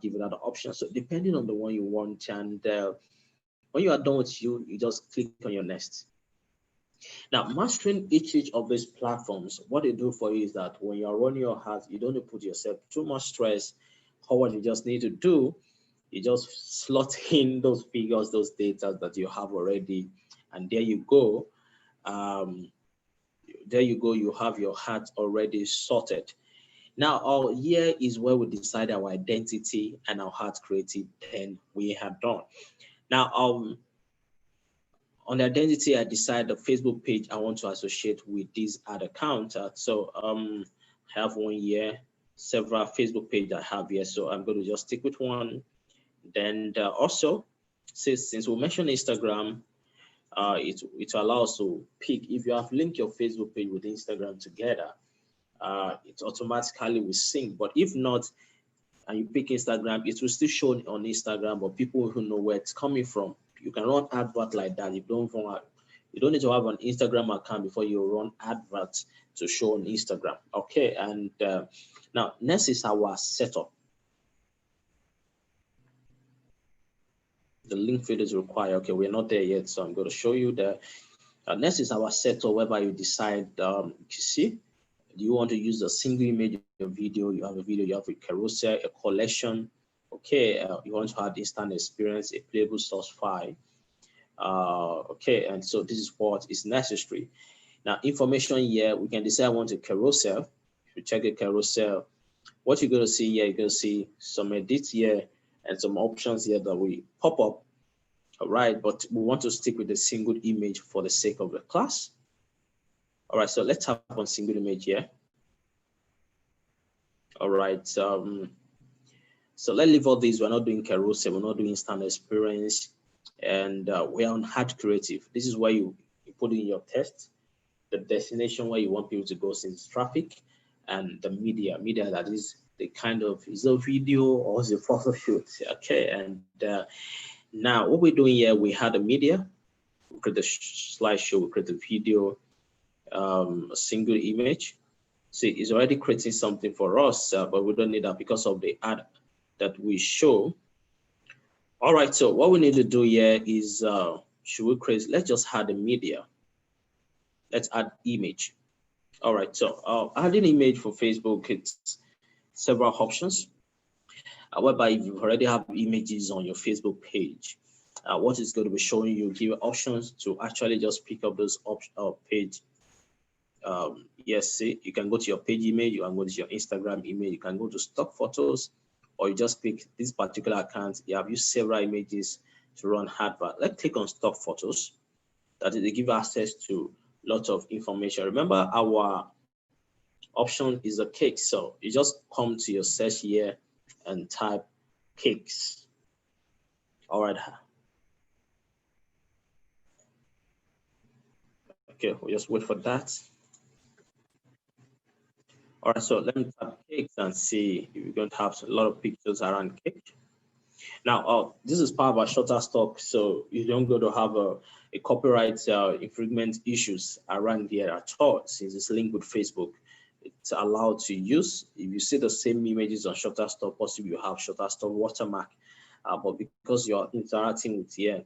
give you that option. So depending on the one you want, and when you are done with you just click on your next. Now, mastering each of these platforms, what they do for you is that when you're running your ads, you don't put yourself too much stress. What you just need to do, you just slot in those figures, those data that you have already, and there you go. there you go. You have your hat already sorted. Now, our here is where we decide our identity and our heart creative. Then we have done. Now, on the identity, I decide the Facebook page I want to associate with this ad account. I have one here, several Facebook pages I have here. So I'm going to just stick with one. Then also, since we mentioned Instagram, it allows to pick if you have linked your Facebook page with Instagram together. It automatically will sync. But if not, and you pick Instagram, it will still show on Instagram, but people who know where it's coming from. You can run advert like that. You don't need to have an Instagram account before you run adverts to show on Instagram. Okay, and now next is our setup. The link field is required. Okay, we're not there yet, so I'm going to show you the next is our setup, whereby you decide. You see, do you want to use a single image or video? You have a video, you have a carousel, a collection. Okay, you want to add instant experience, a playable source file. Okay, and so this is what is necessary. Now, information here, we can decide I want a carousel. If you check a carousel, what you're going to see here, you're going to see some edits here and some options here that will pop up. All right, but we want to stick with the single image for the sake of the class. All right, so let's tap on single image here. All right, so let's leave all these. We're not doing carousel, we're not doing instant experience, and we're on hard creative. This is where you put in your text, the destination where you want people to go since traffic, and the media that is the kind of, is a video or is a photo shoot. Okay, and now what we're doing here, we had a media, we create the slideshow, we create the video, a single image. See, it's already creating something for us, but we don't need that because of the ad that we show. All right, so what we need to do here is, should we create, let's just add a media. Let's add image. All right, so adding image for Facebook, it's several options. Whereby if you already have images on your Facebook page, what is going to be showing you, give you options to actually just pick up those page. Yes, see, you can go to your page image, you can go to your Instagram image, you can go to stock photos, or you just pick this particular account. You have used several images to run advert. Let's click on stock photos. That is, they give access to lots of information. Remember, our option is a cake, so you just come to your search here and type cakes. All right. Okay, we'll just wait for that. All right, so let me type cakes and see if we're going to have a lot of pictures around cake. Now, this is part of our Shutterstock, so you don't go to have a copyright infringement issues around here at all, since it's linked with Facebook. It's allowed to use. If you see the same images on Shutterstock, possibly you have Shutterstock watermark, but because you're interacting with here,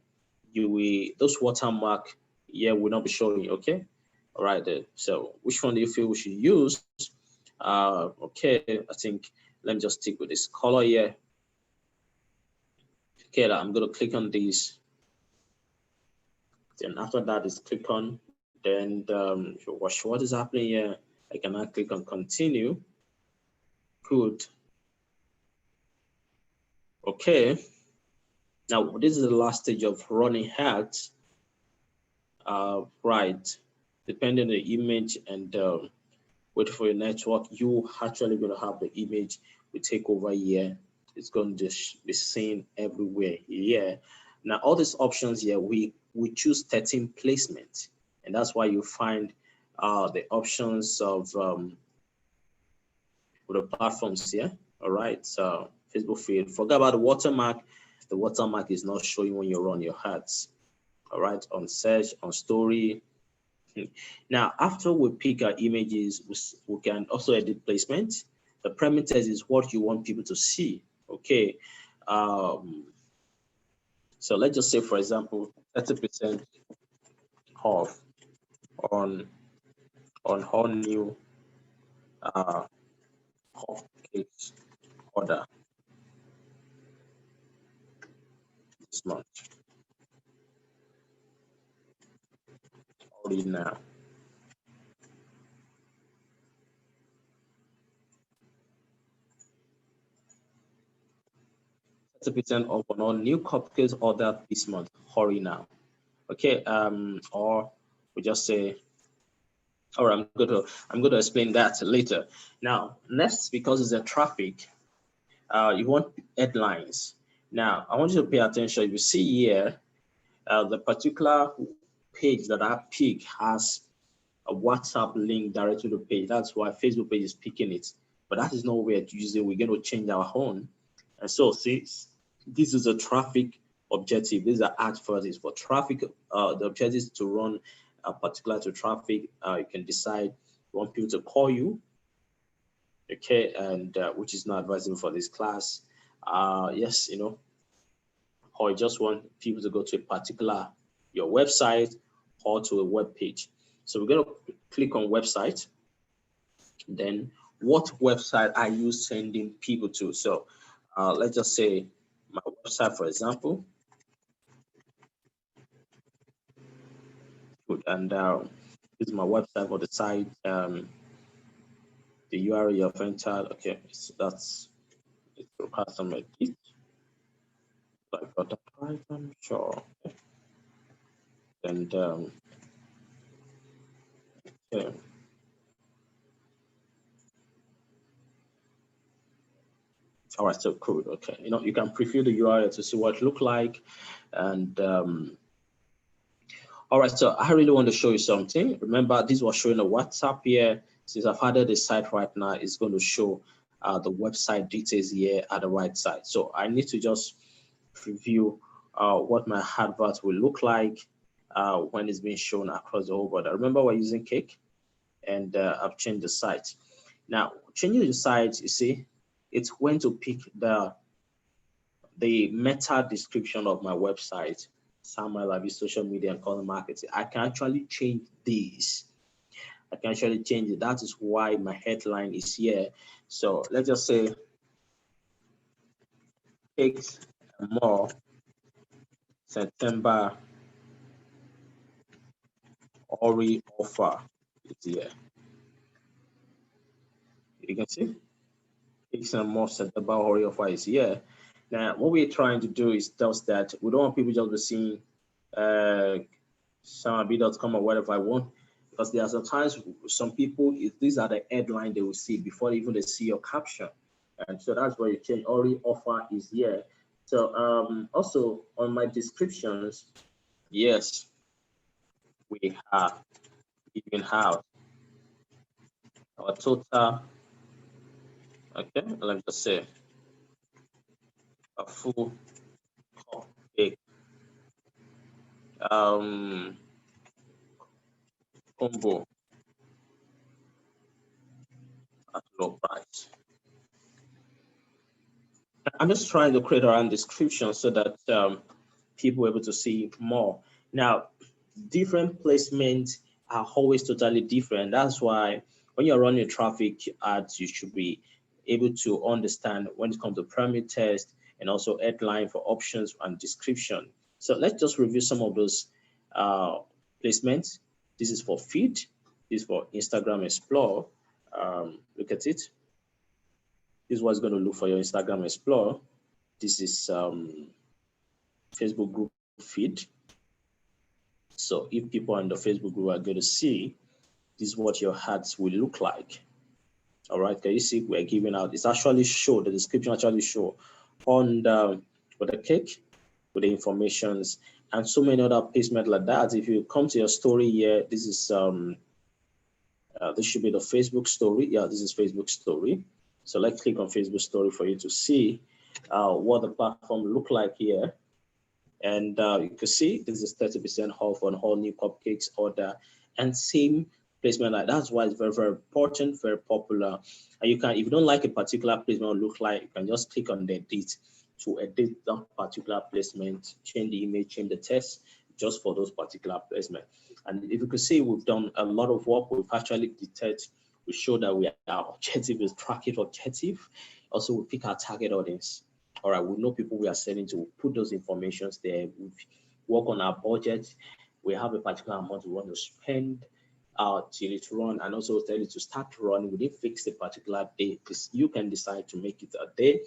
those watermark here will not be showing. Okay, all right. So which one do you feel we should use? Okay, I think let me just stick with this color here. Okay, I'm going to click on this. Then after that is click on. Then watch what is happening here. I can now click on continue. Good. Okay. Now this is the last stage of running ads. Right. Depending on the image and wait for your network, you actually going to have the image we take over here. It's going to just be seen everywhere. Yeah. Now all these options here, we choose 13 placement, and that's why you find the options of the platforms here. All right. So Facebook feed. Forget about the watermark. The watermark is not showing when you run your ads. All right. On search, on story. Now, after we pick our images, we can also edit placement. The parameters is what you want people to see. Okay. So let's just say, for example, 30% off on all new hot cakes order this month. Already now. 30% off on all new cupcakes ordered this month. Hurry now. Okay, or we just say, all right, I'm going to explain that later. Now, next, because it's a traffic, you want headlines. Now, I want you to pay attention. You see here, the particular page that I pick has a WhatsApp link directly to the page. That's why Facebook page is picking it. But that is not what we're using. We're going to change our own. And so, see, this is a traffic objective. These are adverts is for traffic. The objective is to run particular to traffic. You can decide you want people to call you, okay, and which is not advisable for this class. Yes, you know, or you just want people to go to a particular your website or to a web page. So we're going to click on website. Then what website are you sending people to? So let's just say my website, for example. Good. And this is my website for the site. The URL you have entered. Okay, so that's it. Requires some edit. So I got that right, I'm sure. Okay. And okay. All right, so cool. Okay, you know, you can preview the URL to see what it look like. And all right, so I really want to show you something. Remember, this was showing a WhatsApp here. Since I've added the site right now, it's going to show the website details here at the right side. So I need to just preview what my advert will look like when it's being shown across the whole board. Remember, we're using Cake, and I've changed the site. Now, changing the site, you see, it's going to pick the meta description of my website, Alabi social media and content marketing. I can actually change these. I can actually change it. That is why my headline is here. So let's just say Cakes and More September Ori offer is here. You can see Cakes and More September Ori offer is here. Now, what we're trying to do is just that we don't want people just be seeing Samabi.com or whatever I want, because there are sometimes some people, if these are the headline they will see before even they see your caption. And so that's where you change. Already offer is here. So also on my descriptions, yes, we even have our total. Okay, let me just say a full cupcake combo at low price. I'm just trying to create around description so that people are able to see more. Now, different placements are always totally different. That's why when you're running traffic ads, you should be able to understand when it comes to pyramid test and also headline for options and description. So let's just review some of those placements. This is for feed. This is for Instagram Explore. Look at it. This is what's going to look for your Instagram Explore. This is Facebook group feed. So if people on the Facebook group are going to see, this is what your ads will look like. All right, can you see we're giving out? It's actually show, the description actually show on with the cake, with the informations, and so many other placements like that. If you come to your story here, this is this should be the Facebook story. Yeah, this is Facebook story. So let's click on Facebook story for you to see what the platform look like here. And you can see this is 30% off on all new cupcakes order, and same placement. Like that's why it's very, very important, very popular. And you can, if you don't like a particular placement look like, you can just click on the edit to edit that particular placement, change the image, change the text just for those particular placement. And if you can see, we've done a lot of work. We've actually detected, we show that our objective is tracking objective. Also, we pick our target audience. All right, we know people we are selling to, put those informations there. We work on our budget. We have a particular amount we want to spend till it run, and also tell you to start running. We didn't fix a particular day because you can decide to make it a day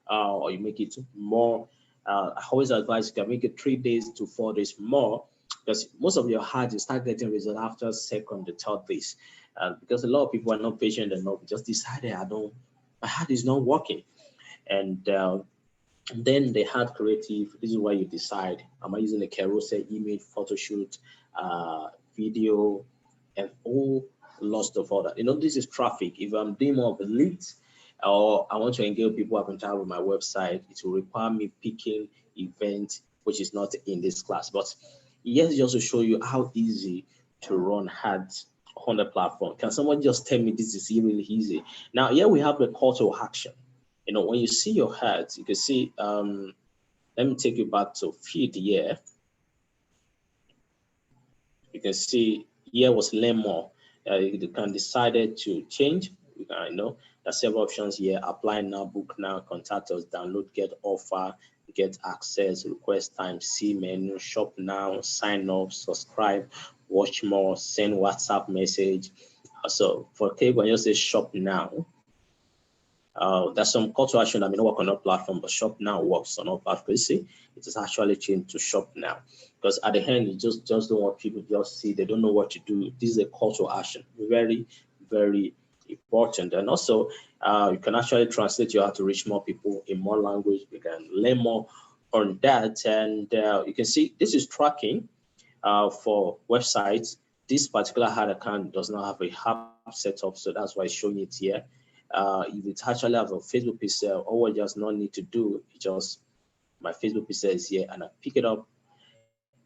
or you make it more. I always advise you can make it 3 days to 4 days more, because most of your ads you start getting results after second, the third days. Because a lot of people are not patient enough, just decided my ad is not working. And then the ad creative, this is why you decide, am I using a carousel, image, photo shoot, video, and all lots of other. This is traffic. If I'm doing more of a leads, or I want to engage people who have contact with my website, it will require me picking event, which is not in this class. But yes, just to show you how easy to run ads on the platform. Can someone just tell me this is really easy? Now, here we have the call to action. When you see your ads, you can see, let me take you back to feed here. You can see here was learn more. You can decide to change. There's several options here: apply now, book now, contact us, download, get offer, get access, request time, see menu, shop now, sign up, subscribe, watch more, send WhatsApp message. So for cable, you say shop now. There's some call to action that may not work on our platform, but shop now works on our platform. You see, it is actually changed to shop now, because at the end, you just don't want people to just see, they don't know what to do. This is a call to action, very, very important. And also, you can actually translate you how to reach more people in more language. You can learn more on that. And you can see this is tracking for websites. This particular ad account does not have a app set up, so that's why it's showing it here. If it actually have a Facebook pixel, all I just not need to do is just my Facebook pixel is here, and I pick it up,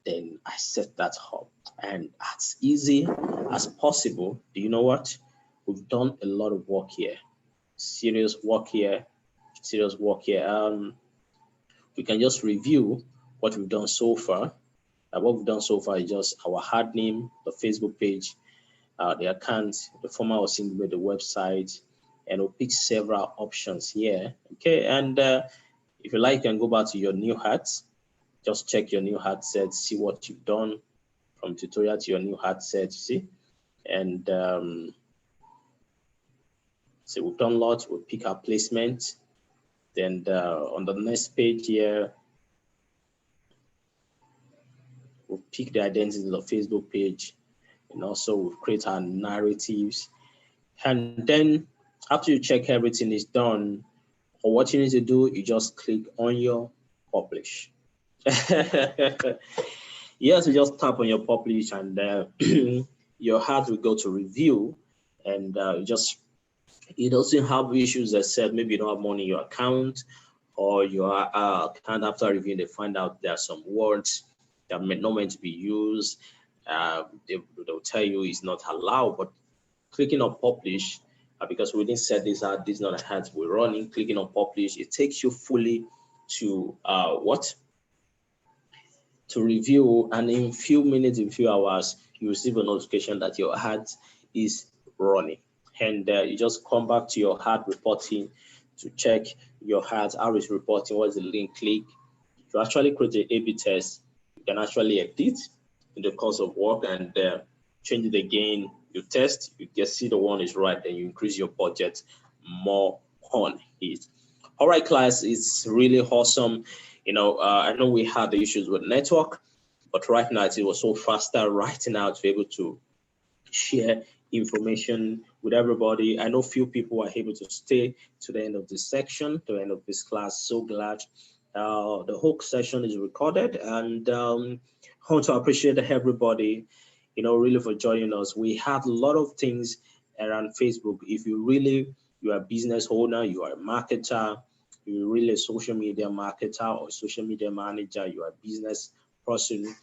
then I set that up, and as easy as possible. Do you know what? We've done a lot of work here, serious work here. We can just review what we've done so far. What we've done so far is just our ad name, the Facebook page, the account, the format was synced with the website, and we'll pick several options here. Okay, and if you like, you can go back to your new hats. Just check your new hat set, see what you've done from tutorial to your new hat set, see? And so we've done lots. We'll pick our placement. Then on the next page here, we'll pick the identity of the Facebook page, and also we'll create our narratives. And then after you check everything is done, or what you need to do, you just click on your publish. Yes, you just tap on your publish, and your ad will go to review, and it doesn't have issues that said maybe you don't have money in your account, or your account after reviewing they find out there are some words that may not meant to be used. They'll tell you it's not allowed, but clicking on publish, because we didn't set this out, this is not a ad we're running. Clicking on publish, it takes you fully to to review, and in few minutes, in few hours, you receive a notification that your ad is running. And you just come back to your ad reporting to check your ad, how it's reporting, what's the link click. To actually create an A/B test, you can actually edit in the course of work and change it again. You test, you just see the one is right, then you increase your budget more on it. All right, class, it's really awesome. I know we had the issues with network, but right now it was so faster right now to be able to share information with everybody. I know few people are able to stay to the end of this section, to the end of this class. So glad. The whole session is recorded, and I want to appreciate everybody, really for joining us. We had a lot of things around Facebook. If you are a business owner, you are a marketer, you're really a social media marketer or social media manager, you are a business person,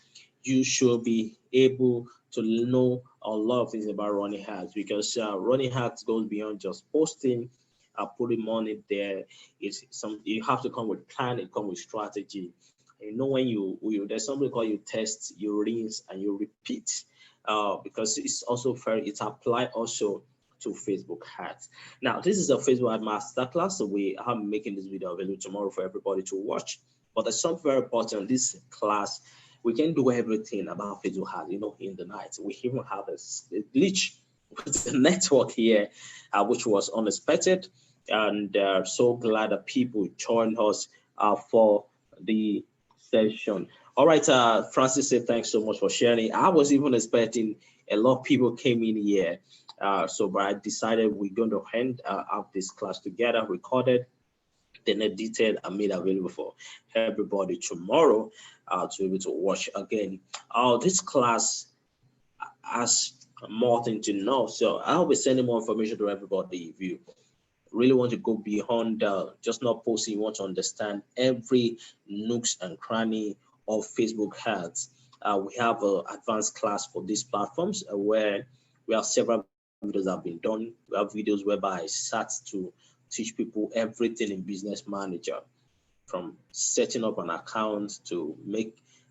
you should be able to know a lot of things about running ads, because running ads goes beyond just posting, putting money there. You have to come with plan, it come with strategy. When there's something called you test, you rinse, and you repeat, because it's also it's applied also to Facebook ads. Now, this is a Facebook ad masterclass, so we are making this video available tomorrow for everybody to watch. But there's something very important. This class, we can do everything about Facebook ads, in the night. We even have a glitch with the network here, which was unexpected. and so glad that people joined us for the session. All right, Francis said thanks so much for sharing. I was even expecting a lot of people came in here, but I decided we're going to end up this class together, recorded, then edited and made available for everybody tomorrow to be able to watch again. This class has more thing to know, so I'll be sending more information to everybody. If you really want to go beyond just not posting, you want to understand every nooks and cranny of Facebook ads, we have an advanced class for these platforms where we have several videos that have been done. We have videos whereby I sat to teach people everything in Business Manager, from setting up an account to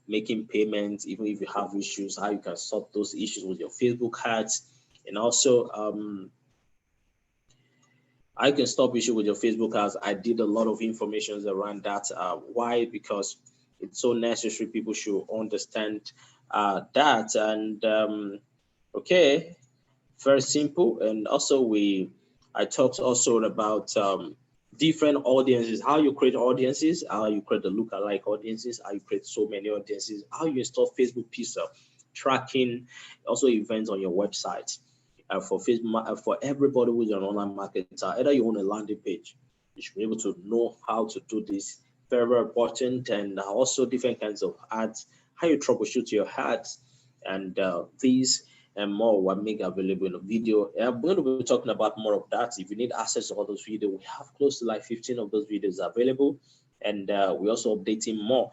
making payments, even if you have issues, how you can sort those issues with your Facebook ads, and also I can stop issue with your Facebook ads. I did a lot of information around that. Why? Because it's so necessary. People should understand that. And okay, very simple. And also I talked also about different audiences, how you create audiences, how you create the lookalike audiences, how you create so many audiences, how you install Facebook pixel tracking, also events on your website. For Facebook, for everybody who's an online marketer, either you own a landing page, you should be able to know how to do this. Very, very important. And also different kinds of ads, how you troubleshoot your ads, and these and more will make available in a video. And I'm going to be talking about more of that. If you need access to all those videos, we have close to like 15 of those videos available. And we're also updating more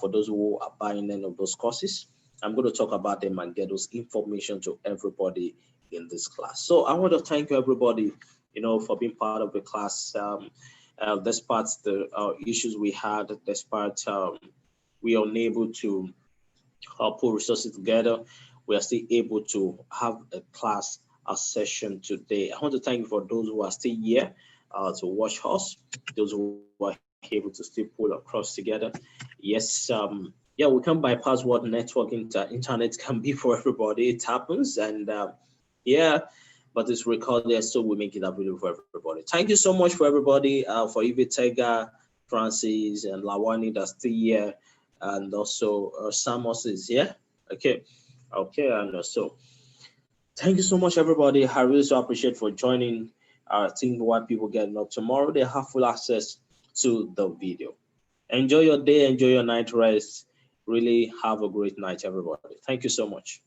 for those who are buying any of those courses. I'm going to talk about them and get those information to everybody in this class. So I want to thank everybody, for being part of the class. Despite the issues we had, despite we are unable to put resources together, we are still able to have a session today. I want to thank you for those who are still here to watch us, those who are able to still pull across together. Yes, yeah, we can bypass what networking internet can be for everybody. It happens, and yeah, but it's recorded, so we make it available for everybody. Thank you so much for everybody, for Ivitega, Francis, and Lawani that's still here, and also Samos is here. Okay, and so thank you so much, everybody. I really so appreciate for joining. I think why people getting up tomorrow, they have full access to the video. Enjoy your day, enjoy your night rest. Really have a great night, everybody. Thank you so much.